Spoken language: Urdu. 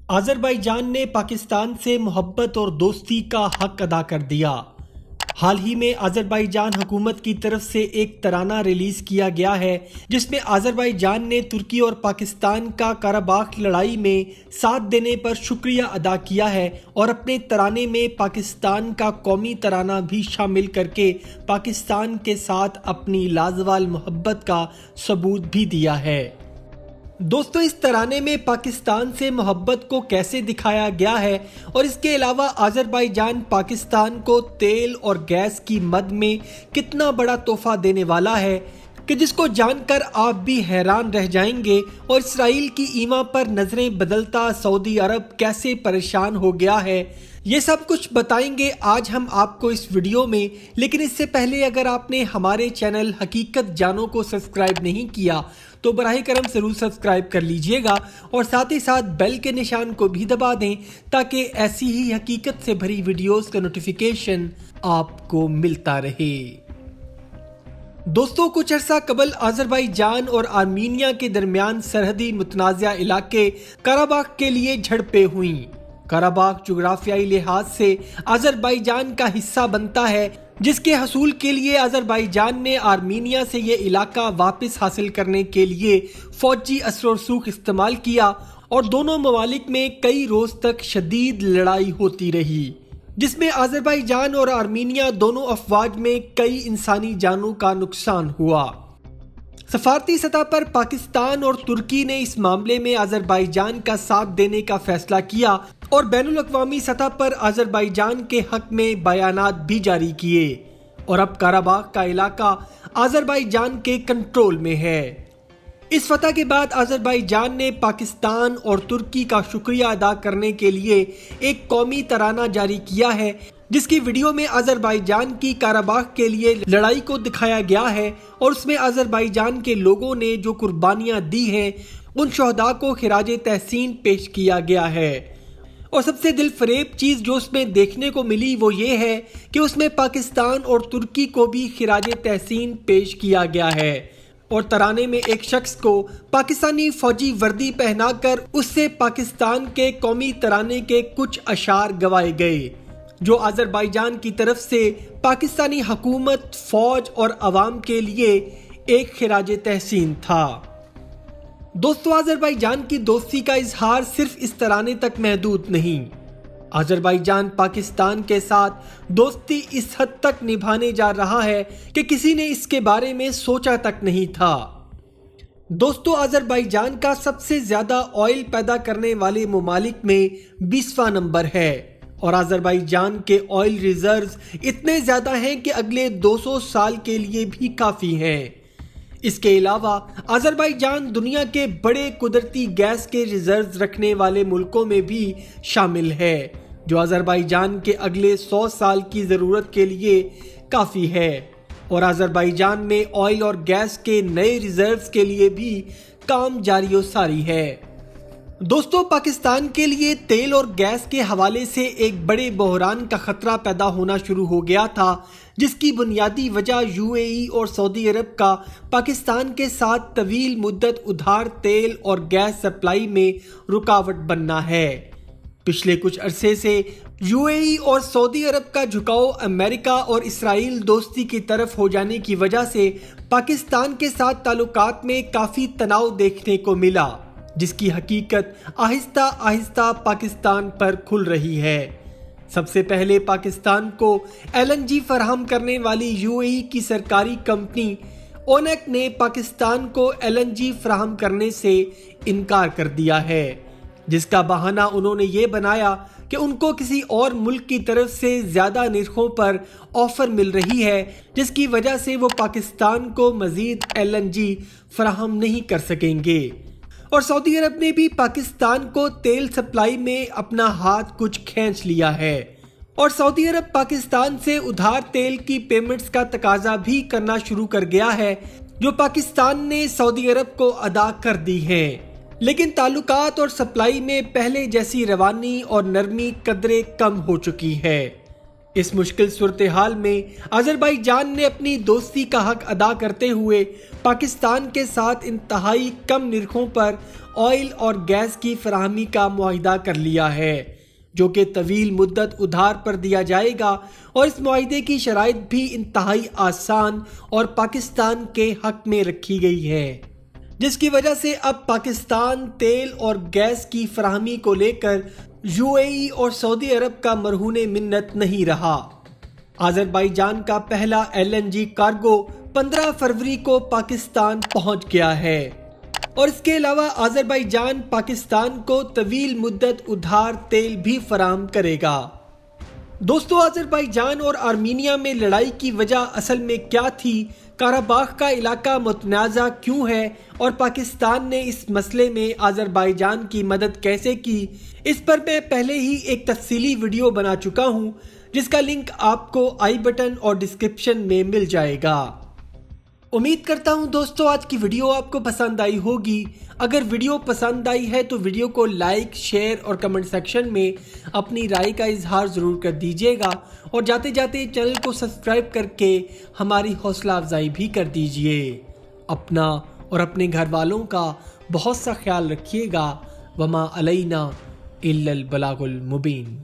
آذربائیجان نے پاکستان سے محبت اور دوستی کا حق ادا کر دیا۔ حال ہی میں آذربائیجان حکومت کی طرف سے ایک ترانہ ریلیز کیا گیا ہے جس میں آذربائیجان نے ترکی اور پاکستان کا قرباخ لڑائی میں ساتھ دینے پر شکریہ ادا کیا ہے اور اپنے ترانے میں پاکستان کا قومی ترانہ بھی شامل کر کے پاکستان کے ساتھ اپنی لازوال محبت کا ثبوت بھی دیا ہے۔ دوستو، اس ترانے میں پاکستان سے محبت کو کیسے دکھایا گیا ہے اور اس کے علاوہ آذربائیجان پاکستان کو تیل اور گیس کی مد میں کتنا بڑا تحفہ دینے والا ہے کہ جس کو جان کر آپ بھی حیران رہ جائیں گے، اور اسرائیل کی ایما پر نظریں بدلتا سعودی عرب کیسے پریشان ہو گیا ہے، یہ سب کچھ بتائیں گے آج ہم آپ کو اس ویڈیو میں۔ لیکن اس سے پہلے اگر آپ نے ہمارے چینل حقیقت جانوں کو سبسکرائب نہیں کیا تو براہ کرم ضرور سبسکرائب کر لیجئے گا اور ساتھ ہی ساتھ بیل کے نشان کو بھی دبا دیں تاکہ ایسی ہی حقیقت سے بھری ویڈیوز کا نوٹیفیکیشن آپ کو ملتا رہے۔ دوستو، کچھ عرصہ قبل آذربائیجان اور آرمینیا کے درمیان سرحدی متنازع علاقے قرباخ کے لیے جھڑپیں ہوئیں۔ قرباخ جغرافیائی لحاظ سے آذربائیجان کا حصہ بنتا ہے، جس کے حصول کے لیے آذربائیجان نے آرمینیا سے یہ علاقہ واپس حاصل کرنے کے لیے فوجی اثر و رسوخ استعمال کیا اور دونوں ممالک میں کئی روز تک شدید لڑائی ہوتی رہی، جس میں آذربائیجان اور آرمینیا دونوں افواج میں کئی انسانی جانوں کا نقصان ہوا۔ سفارتی سطح پر پاکستان اور ترکی نے اس معاملے میں آذربائیجان کا ساتھ دینے کا فیصلہ کیا اور بین الاقوامی سطح پر آذربائیجان کے حق میں بیانات بھی جاری کیے، اور اب قرباخ کا علاقہ آذربائیجان کے کنٹرول میں ہے۔ اس فتح کے بعد آذربائیجان نے پاکستان اور ترکی کا شکریہ ادا کرنے کے لیے ایک قومی ترانہ جاری کیا ہے، جس کی ویڈیو میں آذربائیجان کی قرباخ کے لیے لڑائی کو دکھایا گیا ہے اور اس میں آذربائیجان کے لوگوں نے جو قربانیاں دی ہیں ان شہداء کو خراج تحسین پیش کیا گیا ہے۔ اور سب سے دل فریب چیز جو اس میں دیکھنے کو ملی وہ یہ ہے کہ اس میں پاکستان اور ترکی کو بھی خراج تحسین پیش کیا گیا ہے، اور ترانے میں ایک شخص کو پاکستانی فوجی وردی پہنا کر اس سے پاکستان کے قومی ترانے کے کچھ اشعار گوائے گئے جو آذربائیجان کی طرف سے پاکستانی حکومت، فوج اور عوام کے لیے ایک خراج تحسین تھا۔ دوستو، آذربائیجان کی دوستی کا اظہار صرف اس ترانے تک محدود نہیں۔ آذربائیجان پاکستان کے ساتھ دوستی اس حد تک نبھانے جا رہا ہے کہ کسی نے اس کے بارے میں سوچا تک نہیں تھا۔ دوستو، آذربائیجان کا سب سے زیادہ آئل پیدا کرنے والے ممالک میں 20واں نمبر ہے، اور آذربائیجان کے آئل ریزروز اتنے زیادہ ہیں کہ اگلے 200 سال کے لیے بھی کافی ہیں۔ اس کے علاوہ آذربائیجان دنیا کے بڑے قدرتی گیس کے ریزروز رکھنے والے ملکوں میں بھی شامل ہے، جو آذربائیجان کے اگلے 100 سال کی ضرورت کے لیے کافی ہے، اور آذربائیجان میں آئل اور گیس کے نئے ریزروز کے لیے بھی کام جاری و ساری ہے۔ دوستو، پاکستان کے لیے تیل اور گیس کے حوالے سے ایک بڑے بحران کا خطرہ پیدا ہونا شروع ہو گیا تھا، جس کی بنیادی وجہ UAE اور سعودی عرب کا پاکستان کے ساتھ طویل مدت ادھار تیل اور گیس سپلائی میں رکاوٹ بننا ہے۔ پچھلے کچھ عرصے سے UAE اور سعودی عرب کا جھکاؤ امریکہ اور اسرائیل دوستی کی طرف ہو جانے کی وجہ سے پاکستان کے ساتھ تعلقات میں کافی تناؤ دیکھنے کو ملا، جس کی حقیقت آہستہ آہستہ پاکستان پر کھل رہی ہے۔ سب سے پہلے پاکستان کو LNG فراہم کرنے والی UAE کی سرکاری کمپنی اونیک نے پاکستان کو LNG فراہم کرنے سے انکار کر دیا ہے، جس کا بہانہ انہوں نے یہ بنایا کہ ان کو کسی اور ملک کی طرف سے زیادہ نرخوں پر آفر مل رہی ہے، جس کی وجہ سے وہ پاکستان کو مزید LNG فراہم نہیں کر سکیں گے۔ اور سعودی عرب نے بھی پاکستان کو تیل سپلائی میں اپنا ہاتھ کچھ کھینچ لیا ہے، اور سعودی عرب پاکستان سے ادھار تیل کی پیمنٹس کا تقاضا بھی کرنا شروع کر گیا ہے، جو پاکستان نے سعودی عرب کو ادا کر دی ہیں۔ لیکن تعلقات اور سپلائی میں پہلے جیسی روانی اور نرمی قدرے کم ہو چکی ہے۔ اس مشکل صورتحال میں آذربائیجان نے اپنی دوستی کا حق ادا کرتے ہوئے پاکستان کے ساتھ انتہائی کم نرخوں پر آئل اور گیس کی فراہمی کا معاہدہ کر لیا ہے، جو کہ طویل مدت ادھار پر دیا جائے گا، اور اس معاہدے کی شرائط بھی انتہائی آسان اور پاکستان کے حق میں رکھی گئی ہے، جس کی وجہ سے اب پاکستان تیل اور گیس کی فراہمی کو لے کر UAE اور سعودی عرب کا مرہون منت نہیں رہا۔ آذربائیجان کا پہلا LNG کارگو 15 فروری کو پاکستان پہنچ گیا ہے، اور اس کے علاوہ آذربائیجان پاکستان کو طویل مدت ادھار تیل بھی فراہم کرے گا۔ دوستو، آذربائیجان اور آرمینیا میں لڑائی کی وجہ اصل میں کیا تھی؟ قراباخ کا علاقہ متنازع کیوں ہے؟ اور پاکستان نے اس مسئلے میں آذربائیجان کی مدد کیسے کی؟ اس پر میں پہلے ہی ایک تفصیلی ویڈیو بنا چکا ہوں، جس کا لنک آپ کو آئی بٹن اور ڈسکرپشن میں مل جائے گا۔ امید کرتا ہوں دوستو آج کی ویڈیو آپ کو پسند آئی ہوگی۔ اگر ویڈیو پسند آئی ہے تو ویڈیو کو لائک، شیئر اور کمنٹ سیکشن میں اپنی رائے کا اظہار ضرور کر دیجیے گا، اور جاتے جاتے چینل کو سبسکرائب کر کے ہماری حوصلہ افزائی بھی کر دیجیے۔ اپنا اور اپنے گھر والوں کا بہت سا خیال رکھیے گا۔ وما علینا الا البلاغ المبین۔